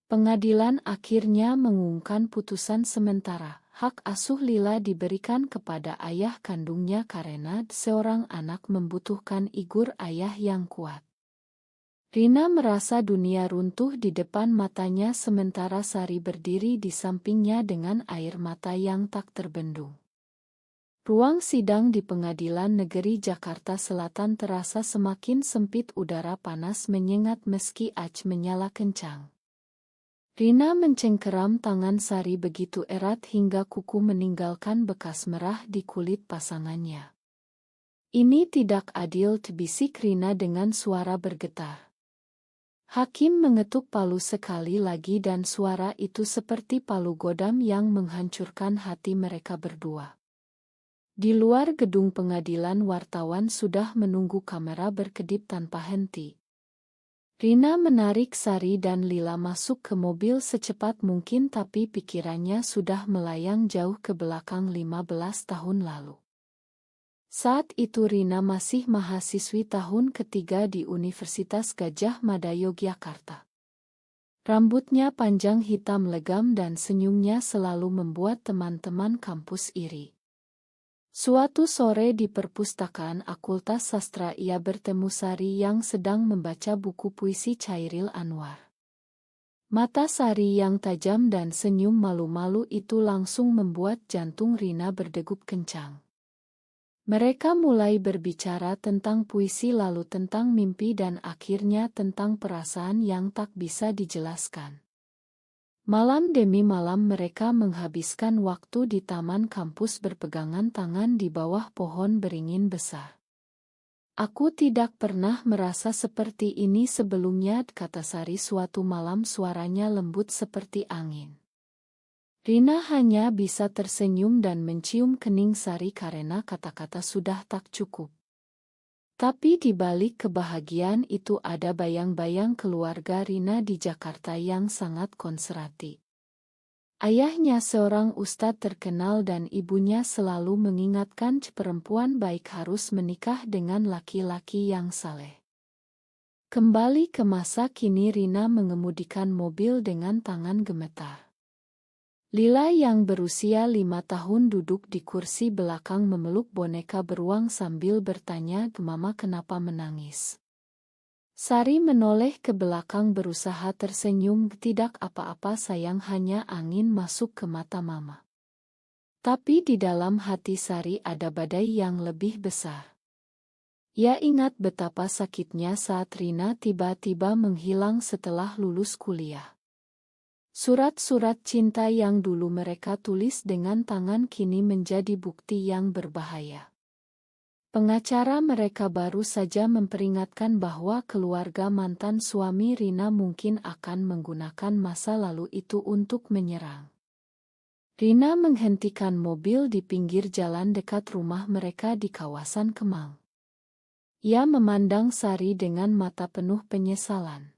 Pengadilan akhirnya mengumumkan putusan sementara. Hak asuh Lila diberikan kepada ayah kandungnya karena seorang anak membutuhkan figur ayah yang kuat. Rina merasa dunia runtuh di depan matanya sementara Sari berdiri di sampingnya dengan air mata yang tak terbendung. Ruang sidang di Pengadilan Negeri Jakarta Selatan terasa semakin sempit, udara panas menyengat meski AC menyala kencang. Rina mencengkeram tangan Sari begitu erat hingga kuku meninggalkan bekas merah di kulit pasangannya. Ini tidak adil, bisik Rina dengan suara bergetar. Hakim mengetuk palu sekali lagi dan suara itu seperti palu godam yang menghancurkan hati mereka berdua. Di luar gedung pengadilan wartawan sudah menunggu, kamera berkedip tanpa henti. Rina menarik Sari dan Lila masuk ke mobil secepat mungkin tapi pikirannya sudah melayang jauh ke belakang 15 tahun lalu. Saat itu Rina masih mahasiswi tahun ketiga di Universitas Gadjah Mada Yogyakarta. Rambutnya panjang hitam legam dan senyumnya selalu membuat teman-teman kampus iri. Suatu sore di perpustakaan Akultas Sastra ia bertemu Sari yang sedang membaca buku puisi Chairil Anwar. Mata Sari yang tajam dan senyum malu-malu itu langsung membuat jantung Rina berdegup kencang. Mereka mulai berbicara tentang puisi, lalu tentang mimpi dan akhirnya tentang perasaan yang tak bisa dijelaskan. Malam demi malam mereka menghabiskan waktu di taman kampus berpegangan tangan di bawah pohon beringin besar. Aku tidak pernah merasa seperti ini sebelumnya, kata Sari suatu malam, suaranya lembut seperti angin. Rina hanya bisa tersenyum dan mencium kening Sari karena kata-kata sudah tak cukup. Tapi di balik kebahagiaan itu ada bayang-bayang keluarga Rina di Jakarta yang sangat konservatif. Ayahnya seorang ustadz terkenal dan ibunya selalu mengingatkan perempuan baik harus menikah dengan laki-laki yang saleh. Kembali ke masa kini, Rina mengemudikan mobil dengan tangan gemetar. Lila yang berusia 5 tahun duduk di kursi belakang memeluk boneka beruang sambil bertanya, "Mama kenapa menangis?" Sari menoleh ke belakang berusaha tersenyum, "Tidak apa-apa sayang, hanya angin masuk ke mata Mama." Tapi di dalam hati Sari ada badai yang lebih besar. Ia ingat betapa sakitnya saat Rina tiba-tiba menghilang setelah lulus kuliah. Surat-surat cinta yang dulu mereka tulis dengan tangan kini menjadi bukti yang berbahaya. Pengacara mereka baru saja memperingatkan bahwa keluarga mantan suami Rina mungkin akan menggunakan masa lalu itu untuk menyerang. Rina menghentikan mobil di pinggir jalan dekat rumah mereka di kawasan Kemang. Ia memandang Sari dengan mata penuh penyesalan.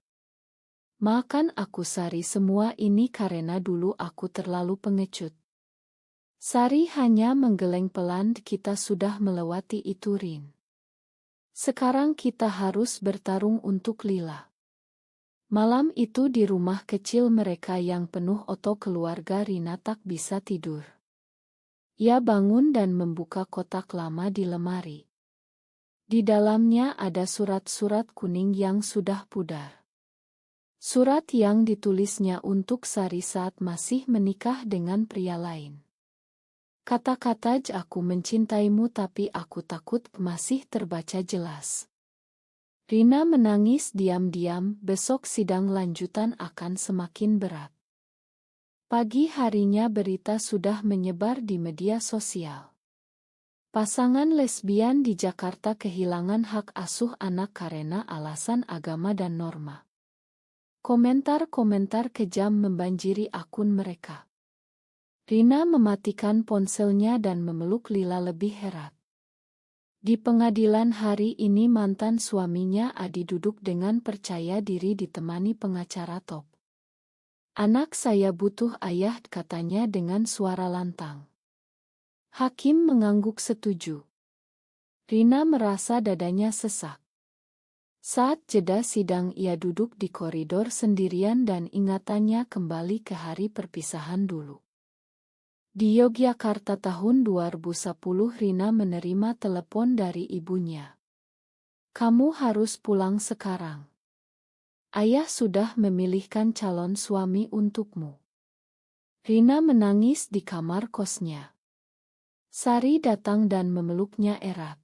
"Maafkan aku Sari, semua ini karena dulu aku terlalu pengecut." Sari hanya menggeleng pelan, "Kita sudah melewati itu Rin. Sekarang kita harus bertarung untuk Lila." Malam itu di rumah kecil mereka yang penuh oto keluarga, Rina tak bisa tidur. Ia bangun dan membuka kotak lama di lemari. Di dalamnya ada surat-surat kuning yang sudah pudar. Surat yang ditulisnya untuk Sari saat masih menikah dengan pria lain. Kata-kata, "Aku mencintaimu tapi aku takut," masih terbaca jelas. Rina menangis diam-diam, besok sidang lanjutan akan semakin berat. Pagi harinya berita sudah menyebar di media sosial. Pasangan lesbian di Jakarta kehilangan hak asuh anak karena alasan agama dan norma. Komentar-komentar kejam membanjiri akun mereka. Rina mematikan ponselnya dan memeluk Lila lebih erat. Di pengadilan hari ini mantan suaminya Adi duduk dengan percaya diri ditemani pengacara top. "Anak saya butuh ayah," katanya dengan suara lantang. Hakim mengangguk setuju. Rina merasa dadanya sesak. Saat jeda sidang ia duduk di koridor sendirian dan ingatannya kembali ke hari perpisahan dulu. Di Yogyakarta tahun 2010 Rina menerima telepon dari ibunya. "Kamu harus pulang sekarang. Ayah sudah memilihkan calon suami untukmu." Rina menangis di kamar kosnya. Sari datang dan memeluknya erat.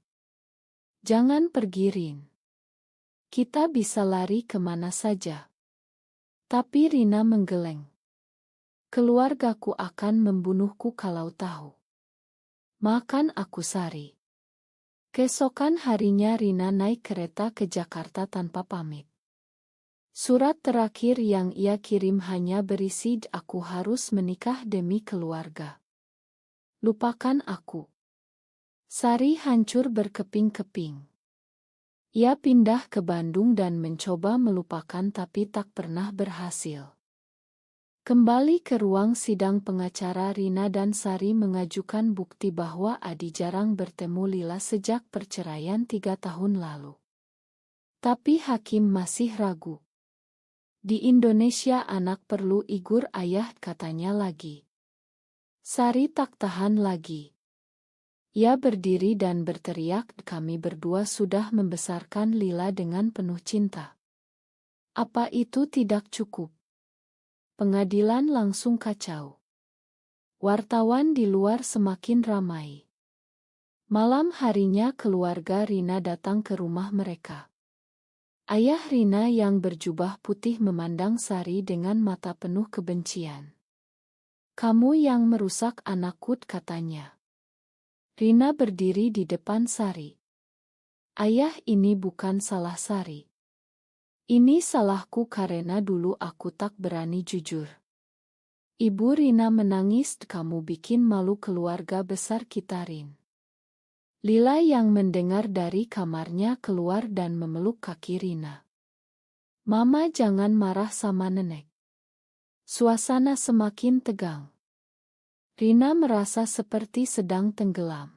"Jangan pergi, Rin. Kita bisa lari kemana saja." Tapi Rina menggeleng. "Keluargaku akan membunuhku kalau tahu." "Makan aku, Sari." Keesokan harinya Rina naik kereta ke Jakarta tanpa pamit. Surat terakhir yang ia kirim hanya berisi, "Aku harus menikah demi keluarga. Lupakan aku." Sari hancur berkeping-keping. Ia pindah ke Bandung dan mencoba melupakan tapi tak pernah berhasil. Kembali ke ruang sidang pengacara Rina dan Sari mengajukan bukti bahwa Adi jarang bertemu Lila sejak perceraian 3 tahun lalu. Tapi hakim masih ragu. Di Indonesia anak perlu igur ayah, katanya lagi. Sari tak tahan lagi. Ia berdiri dan berteriak, "Kami berdua sudah membesarkan Lila dengan penuh cinta. Apa itu tidak cukup?" Pengadilan langsung kacau. Wartawan di luar semakin ramai. Malam harinya keluarga Rina datang ke rumah mereka. Ayah Rina yang berjubah putih memandang Sari dengan mata penuh kebencian. "Kamu yang merusak anakku," katanya. Rina berdiri di depan Sari. "Ayah, ini bukan salah Sari. Ini salahku karena dulu aku tak berani jujur." Ibu Rina menangis, "Kamu bikin malu keluarga besar kita, Rin." Lila yang mendengar dari kamarnya keluar dan memeluk kaki Rina. "Mama, jangan marah sama nenek." Suasana semakin tegang. Rina merasa seperti sedang tenggelam.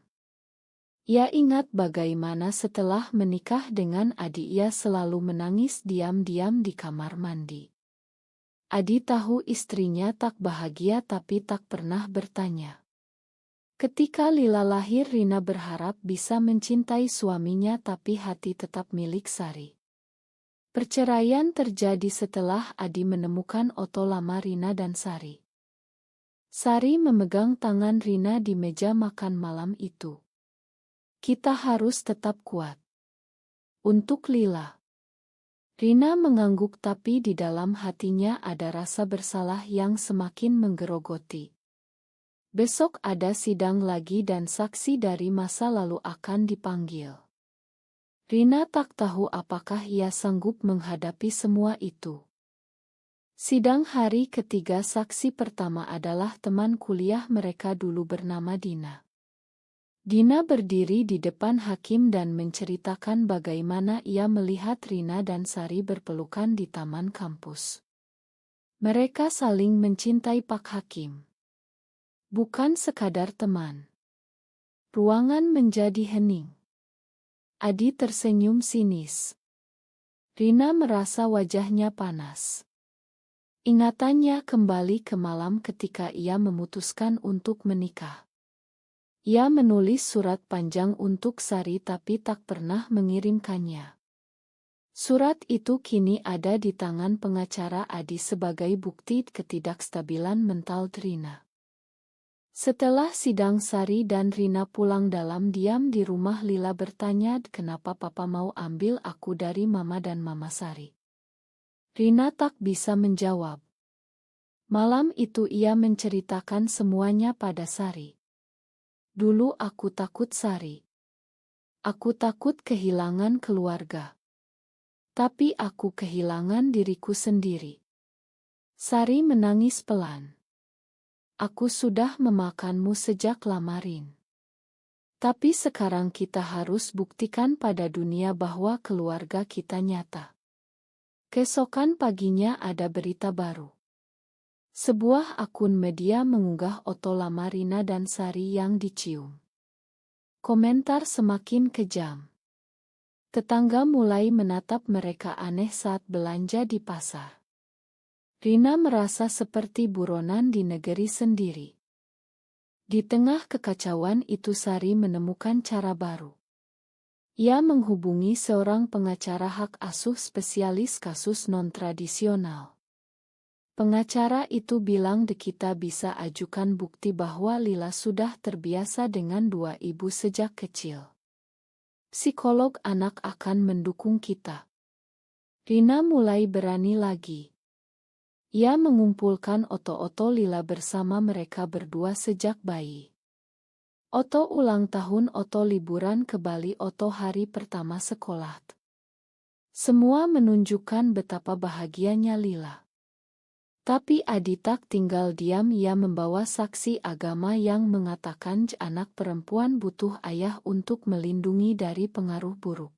Ia ingat bagaimana setelah menikah dengan Adi ia selalu menangis diam-diam di kamar mandi. Adi tahu istrinya tak bahagia tapi tak pernah bertanya. Ketika Lila lahir, Rina berharap bisa mencintai suaminya tapi hati tetap milik Sari. Perceraian terjadi setelah Adi menemukan foto lama Rina dan Sari. Sari memegang tangan Rina di meja makan malam itu. "Kita harus tetap kuat. Untuk Lila." Rina mengangguk tapi di dalam hatinya ada rasa bersalah yang semakin menggerogoti. Besok ada sidang lagi dan saksi dari masa lalu akan dipanggil. Rina tak tahu apakah ia sanggup menghadapi semua itu. Sidang hari ketiga, saksi pertama adalah teman kuliah mereka dulu bernama Dina. Dina berdiri di depan hakim dan menceritakan bagaimana ia melihat Rina dan Sari berpelukan di taman kampus. Mereka saling mencintai, Pak Hakim. Bukan sekadar teman. Ruangan menjadi hening. Adi tersenyum sinis. Rina merasa wajahnya panas. Ingatannya kembali ke malam ketika ia memutuskan untuk menikah. Ia menulis surat panjang untuk Sari tapi tak pernah mengirimkannya. Surat itu kini ada di tangan pengacara Adi sebagai bukti ketidakstabilan mental Rina. Setelah sidang, Sari dan Rina pulang dalam diam di rumah. Lila bertanya, "Kenapa Papa mau ambil aku dari Mama dan Mama Sari?" Rina tak bisa menjawab. Malam itu ia menceritakan semuanya pada Sari. "Dulu aku takut, Sari. Aku takut kehilangan keluarga. Tapi aku kehilangan diriku sendiri." Sari menangis pelan. "Aku sudah memakanmu sejak lama, Rin. Tapi sekarang kita harus buktikan pada dunia bahwa keluarga kita nyata." Keesokan paginya ada berita baru. Sebuah akun media mengunggah foto lama Rina dan Sari yang dicium. Komentar semakin kejam. Tetangga mulai menatap mereka aneh saat belanja di pasar. Rina merasa seperti buronan di negeri sendiri. Di tengah kekacauan itu Sari menemukan cara baru. Ia menghubungi seorang pengacara hak asuh spesialis kasus non-tradisional. Pengacara itu bilang kita bisa ajukan bukti bahwa Lila sudah terbiasa dengan dua ibu sejak kecil. Psikolog anak akan mendukung kita. Rina mulai berani lagi. Ia mengumpulkan Oto-Oto Lila bersama mereka berdua sejak bayi. Oto ulang tahun, Oto liburan ke Bali, Oto hari pertama sekolah. Semua menunjukkan betapa bahagianya Lila. Tapi Adi tak tinggal diam, ia membawa saksi agama yang mengatakan anak perempuan butuh ayah untuk melindungi dari pengaruh buruk.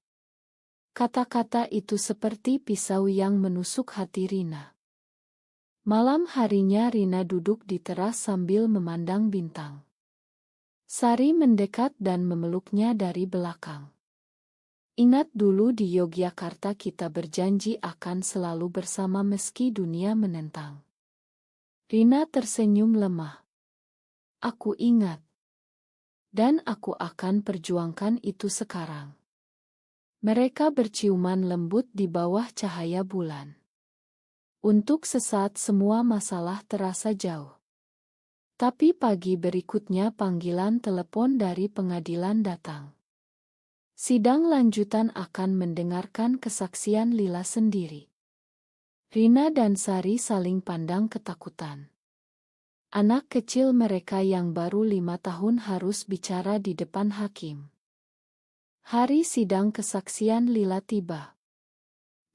Kata-kata itu seperti pisau yang menusuk hati Rina. Malam harinya Rina duduk di teras sambil memandang bintang. Sari mendekat dan memeluknya dari belakang. Ingat dulu di Yogyakarta kita berjanji akan selalu bersama meski dunia menentang. Rina tersenyum lemah. Aku ingat. Dan aku akan perjuangkan itu sekarang. Mereka berciuman lembut di bawah cahaya bulan. Untuk sesaat semua masalah terasa jauh. Tapi pagi berikutnya panggilan telepon dari pengadilan datang. Sidang lanjutan akan mendengarkan kesaksian Lila sendiri. Rina dan Sari saling pandang ketakutan. Anak kecil mereka yang baru 5 tahun harus bicara di depan hakim. Hari sidang kesaksian Lila tiba.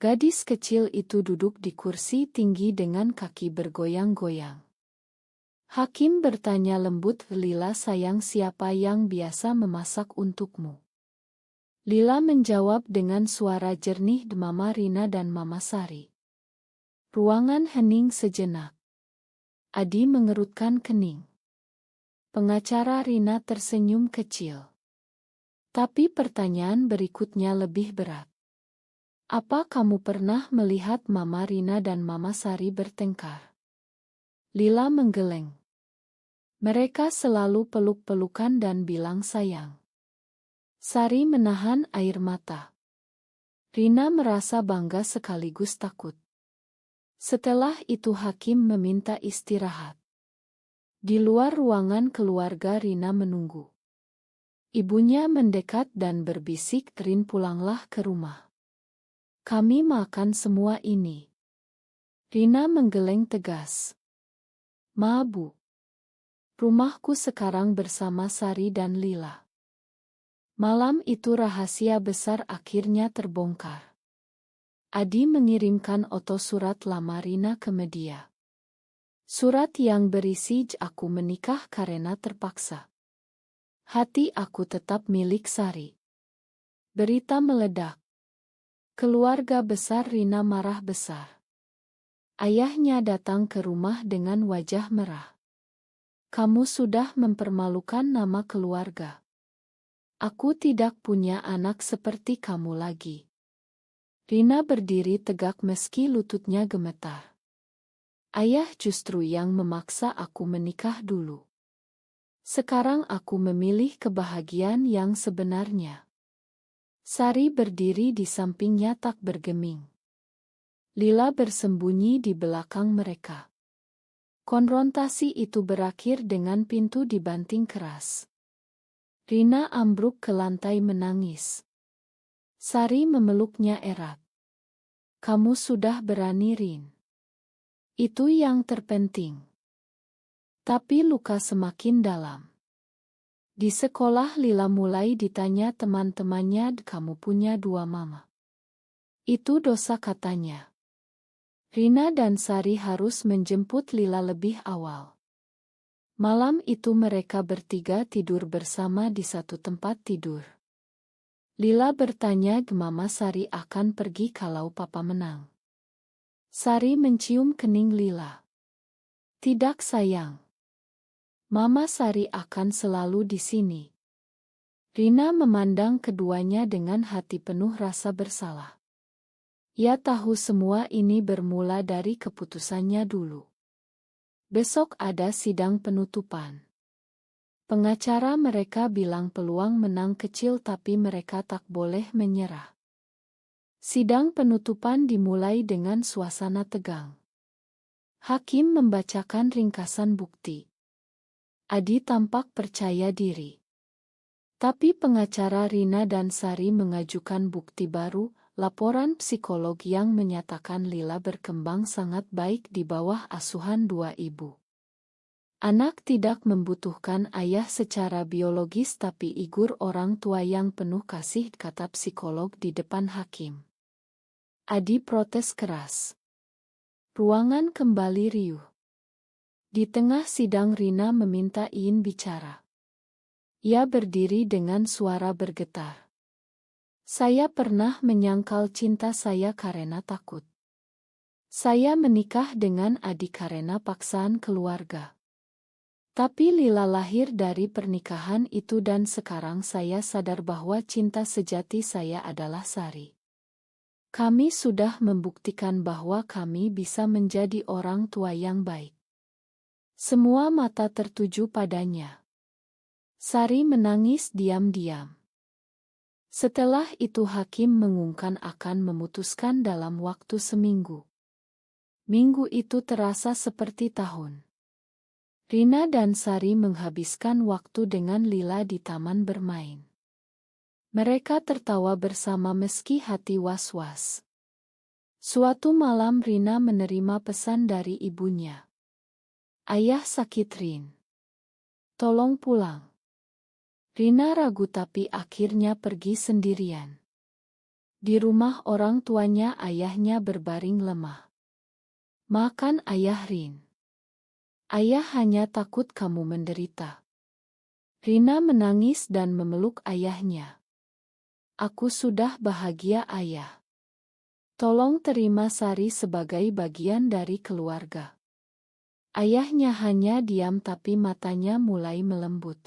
Gadis kecil itu duduk di kursi tinggi dengan kaki bergoyang-goyang. Hakim bertanya lembut, Lila sayang, siapa yang biasa memasak untukmu? Lila menjawab dengan suara jernih, Mama Rina dan Mama Sari. Ruangan hening sejenak. Adi mengerutkan kening. Pengacara Rina tersenyum kecil. Tapi pertanyaan berikutnya lebih berat. Apa kamu pernah melihat Mama Rina dan Mama Sari bertengkar? Lila menggeleng. Mereka selalu peluk-pelukan dan bilang sayang. Sari menahan air mata. Rina merasa bangga sekaligus takut. Setelah itu hakim meminta istirahat. Di luar ruangan keluarga Rina menunggu. Ibunya mendekat dan berbisik, Rin, pulanglah ke rumah. Kami makan semua ini. Rina menggeleng tegas. Ma, Bu. Rumahku sekarang bersama Sari dan Lila. Malam itu rahasia besar akhirnya terbongkar. Adi mengirimkan Oto surat lamar Rina ke media. Surat yang berisi, aku menikah karena terpaksa. Hati aku tetap milik Sari. Berita meledak. Keluarga besar Rina marah besar. Ayahnya datang ke rumah dengan wajah merah. Kamu sudah mempermalukan nama keluarga. Aku tidak punya anak seperti kamu lagi. Rina berdiri tegak meski lututnya gemetar. Ayah justru yang memaksa aku menikah dulu. Sekarang aku memilih kebahagiaan yang sebenarnya. Sari berdiri di sampingnya tak bergeming. Lila bersembunyi di belakang mereka. Konfrontasi itu berakhir dengan pintu dibanting keras. Rina ambruk ke lantai menangis. Sari memeluknya erat. Kamu sudah berani, Rin. Itu yang terpenting. Tapi luka semakin dalam. Di sekolah Lila mulai ditanya teman-temannya, kamu punya dua mama. Itu dosa katanya. Rina dan Sari harus menjemput Lila lebih awal. Malam itu mereka bertiga tidur bersama di satu tempat tidur. Lila bertanya, Mama Sari akan pergi kalau Papa menang. Sari mencium kening Lila. Tidak sayang. Mama Sari akan selalu di sini. Rina memandang keduanya dengan hati penuh rasa bersalah. Ia tahu semua ini bermula dari keputusannya dulu. Besok ada sidang penutupan. Pengacara mereka bilang peluang menang kecil tapi mereka tak boleh menyerah. Sidang penutupan dimulai dengan suasana tegang. Hakim membacakan ringkasan bukti. Adi tampak percaya diri. Tapi pengacara Rina dan Sari mengajukan bukti baru, laporan psikolog yang menyatakan Lila berkembang sangat baik di bawah asuhan dua ibu. Anak tidak membutuhkan ayah secara biologis tapi igur orang tua yang penuh kasih, kata psikolog di depan hakim. Adi protes keras. Ruangan kembali riuh. Di tengah sidang Rina meminta ingin bicara. Ia berdiri dengan suara bergetar. Saya pernah menyangkal cinta saya karena takut. Saya menikah dengan Adi karena paksaan keluarga. Tapi Lila lahir dari pernikahan itu dan sekarang saya sadar bahwa cinta sejati saya adalah Sari. Kami sudah membuktikan bahwa kami bisa menjadi orang tua yang baik. Semua mata tertuju padanya. Sari menangis diam-diam. Setelah itu hakim mengumumkan akan memutuskan dalam waktu seminggu. Minggu itu terasa seperti tahun. Rina dan Sari menghabiskan waktu dengan Lila di taman bermain. Mereka tertawa bersama meski hati was-was. Suatu malam Rina menerima pesan dari ibunya. Ayah sakit, Rin. Tolong pulang. Rina ragu tapi akhirnya pergi sendirian. Di rumah orang tuanya ayahnya berbaring lemah. Makan ayah, Rin. Ayah hanya takut kamu menderita. Rina menangis dan memeluk ayahnya. Aku sudah bahagia, ayah. Tolong terima Sari sebagai bagian dari keluarga. Ayahnya hanya diam tapi matanya mulai melembut.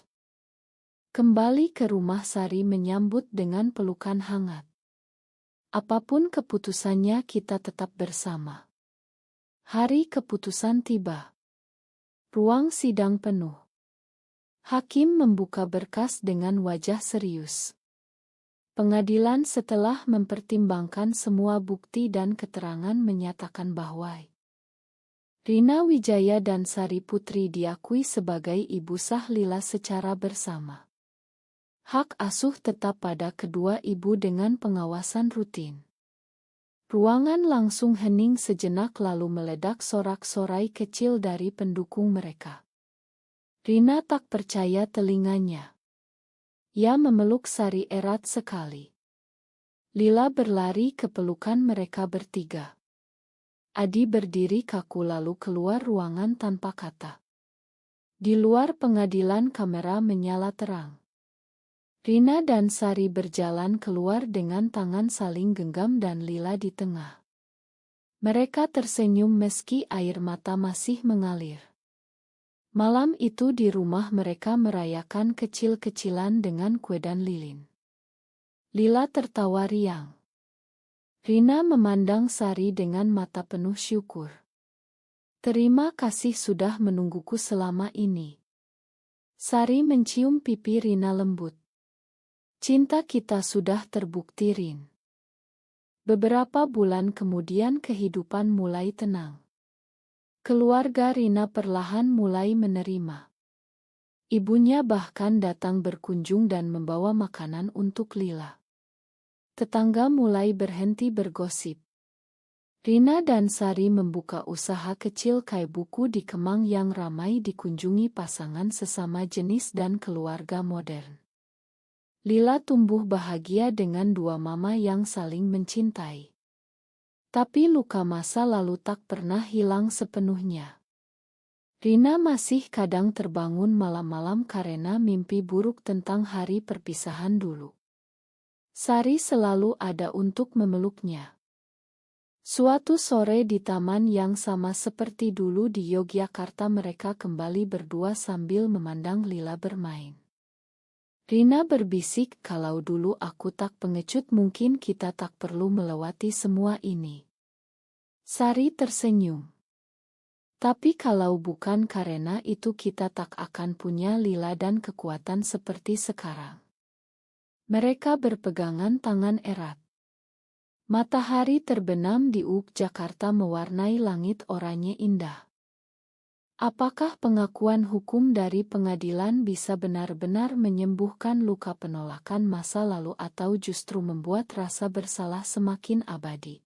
Kembali ke rumah Sari menyambut dengan pelukan hangat. Apapun keputusannya kita tetap bersama. Hari keputusan tiba. Ruang sidang penuh. Hakim membuka berkas dengan wajah serius. Pengadilan setelah mempertimbangkan semua bukti dan keterangan menyatakan bahwa Rina Wijaya dan Sari Putri diakui sebagai ibu sah Lila secara bersama. Hak asuh tetap pada kedua ibu dengan pengawasan rutin. Ruangan langsung hening sejenak lalu meledak sorak-sorai kecil dari pendukung mereka. Rina tak percaya telinganya. Ia memeluk Sari erat sekali. Lila berlari ke pelukan mereka bertiga. Adi berdiri kaku lalu keluar ruangan tanpa kata. Di luar pengadilan kamera menyala terang. Rina dan Sari berjalan keluar dengan tangan saling genggam dan Lila di tengah. Mereka tersenyum meski air mata masih mengalir. Malam itu di rumah mereka merayakan kecil-kecilan dengan kue dan lilin. Lila tertawa riang. Rina memandang Sari dengan mata penuh syukur. Terima kasih sudah menungguku selama ini. Sari mencium pipi Rina lembut. Cinta kita sudah terbukti, Rin. Beberapa bulan kemudian kehidupan mulai tenang. Keluarga Rina perlahan mulai menerima. Ibunya bahkan datang berkunjung dan membawa makanan untuk Lila. Tetangga mulai berhenti bergosip. Rina dan Sari membuka usaha kecil kai buku di Kemang yang ramai dikunjungi pasangan sesama jenis dan keluarga modern. Lila tumbuh bahagia dengan dua mama yang saling mencintai. Tapi luka masa lalu tak pernah hilang sepenuhnya. Rina masih kadang terbangun malam-malam karena mimpi buruk tentang hari perpisahan dulu. Sari selalu ada untuk memeluknya. Suatu sore di taman yang sama seperti dulu di Yogyakarta mereka kembali berdua sambil memandang Lila bermain. Rina berbisik, kalau dulu aku tak pengecut mungkin kita tak perlu melewati semua ini. Sari tersenyum. Tapi kalau bukan karena itu kita tak akan punya Lila dan kekuatan seperti sekarang. Mereka berpegangan tangan erat. Matahari terbenam di ufuk Jakarta mewarnai langit oranye indah. Apakah pengakuan hukum dari pengadilan bisa benar-benar menyembuhkan luka penolakan masa lalu atau justru membuat rasa bersalah semakin abadi?